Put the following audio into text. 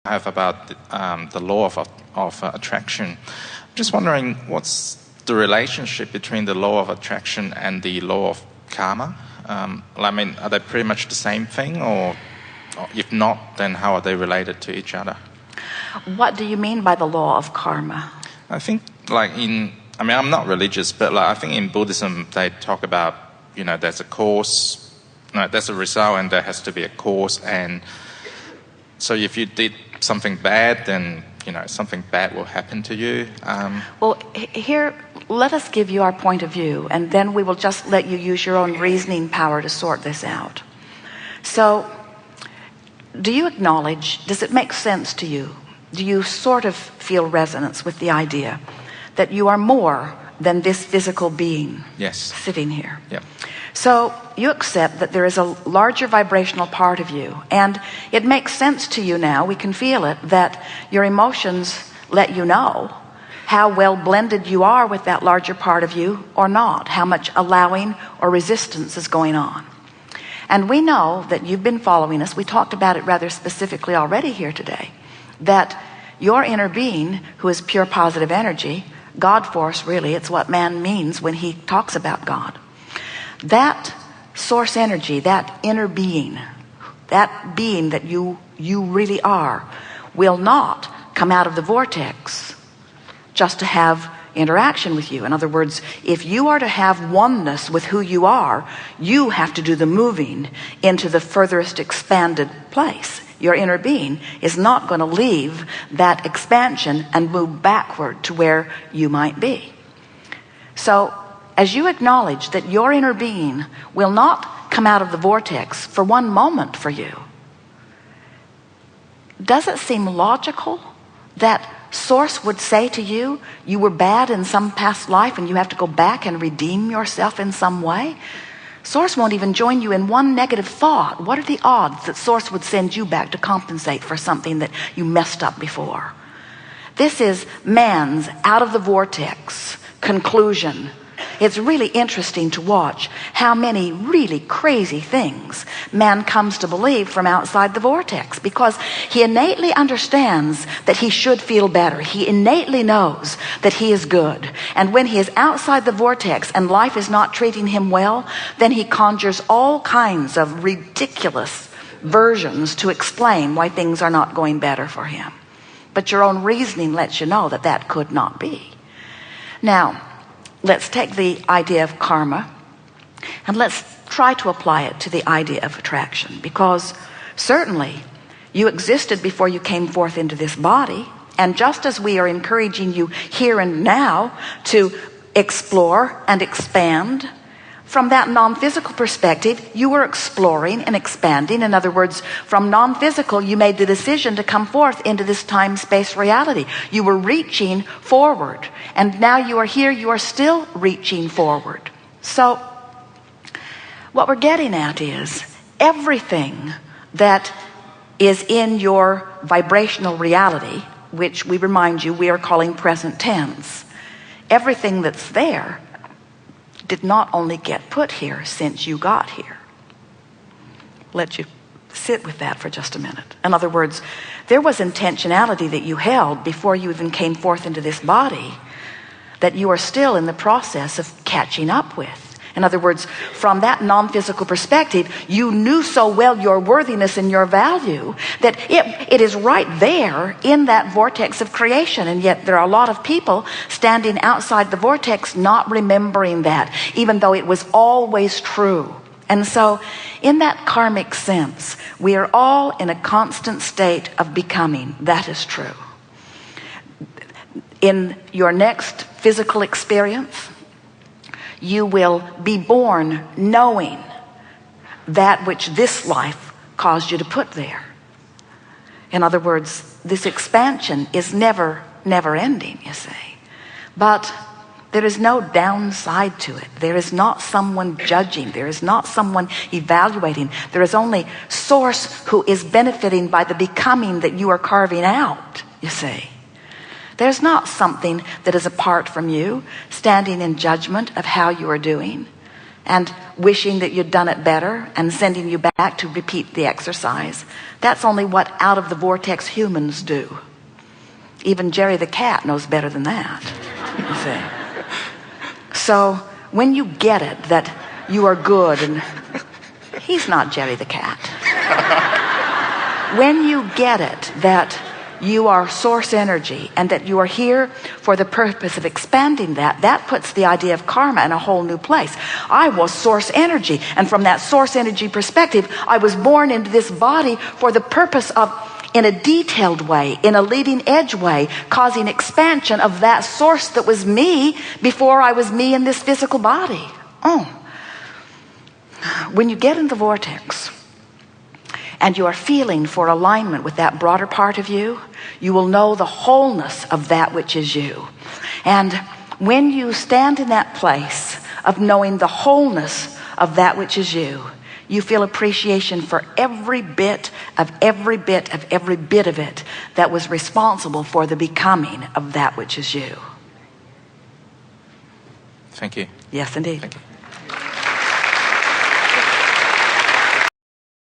have about the law of attraction. Just wondering, what's the relationship between the law of attraction and the law of karma? I mean, are they pretty much the same thing, or if not, then how are they related to each other? What do you mean by the law of karma? I think, I'm not religious, but I think in Buddhism they talk about, there's a cause, there's a result, and there has to be a cause. And so if you did something bad, then something bad will happen to you. Well, here, let us give you our point of view, and then we will just let you use your own reasoning power to sort this out. So, do you acknowledge, does it make sense to you? Do you sort of feel resonance with the idea that you are more than this physical being sitting here? Yep. So you accept that there is a larger vibrational part of you, and it makes sense to you now, we can feel it, that your emotions let you know how well blended you are with that larger part of you or not, how much allowing or resistance is going on. And we know that you've been following us, we talked about it rather specifically already here today, that your inner being, who is pure positive energy, God force really, it's what man means when he talks about God. That source energy, that inner being, that being that you really are, will not come out of the vortex just to have interaction with you. In other words, if you are to have oneness with who you are, you have to do the moving into the furthest expanded place. Your inner being is not going to leave that expansion and move backward to where you might be. So, as you acknowledge that your inner being will not come out of the vortex for one moment for you, does it seem logical that Source would say to you, you were bad in some past life and you have to go back and redeem yourself in some way? Source won't even join you in one negative thought. What are the odds that Source would send you back to compensate for something that you messed up before? This is man's out of the vortex conclusion. It's really interesting to watch how many really crazy things man comes to believe from outside the vortex, because he innately understands that he should feel better. He innately knows that he is good. And when he is outside the vortex and life is not treating him well, then he conjures all kinds of ridiculous versions to explain why things are not going better for him. But your own reasoning lets you know that that could not be. Now, let's take the idea of karma and let's try to apply it to the idea of attraction, because certainly you existed before you came forth into this body, and just as we are encouraging you here and now to explore and expand, from that non-physical perspective, you were exploring and expanding. In other words, from non-physical, you made the decision to come forth into this time-space reality. You were reaching forward. And now you are here, you are still reaching forward. So, what we're getting at is everything that is in your vibrational reality, which we remind you we are calling present tense, everything that's there did not only get put here since you got here. Let you sit with that for just a minute. In other words, there was intentionality that you held before you even came forth into this body that you are still in the process of catching up with. In other words, from that non-physical perspective, you knew so well your worthiness and your value that it is right there in that vortex of creation. And yet there are a lot of people standing outside the vortex not remembering that, even though it was always true. And so in that karmic sense, we are all in a constant state of becoming. That is true. In your next physical experience, you will be born knowing that which this life caused you to put there. In other words, this expansion is never ending, you see. But there is no downside to it. There is not someone judging. There is not someone evaluating. There is only Source who is benefiting by the becoming that you are carving out, you see. There's not something that is apart from you, standing in judgment of how you are doing. and wishing that you'd done it better and sending you back to repeat the exercise. That's only what out of the vortex humans do. Even Jerry the cat knows better than that, you see. So when you get it that you are good, and he's not Jerry the cat. When you get it that you are source energy and that you are here for the purpose of expanding that, that puts the idea of karma in a whole new place. I was source energy, and from that source energy perspective, I was born into this body for the purpose of, in a detailed way, in a leading edge way, causing expansion of that source that was me before I was me in this physical body. When you get in the vortex and you are feeling for alignment with that broader part of you, you will know the wholeness of that which is you. And when you stand in that place of knowing the wholeness of that which is you, you feel appreciation for every bit of it that was responsible for the becoming of that which is you. Thank you. Yes, indeed. Thank you.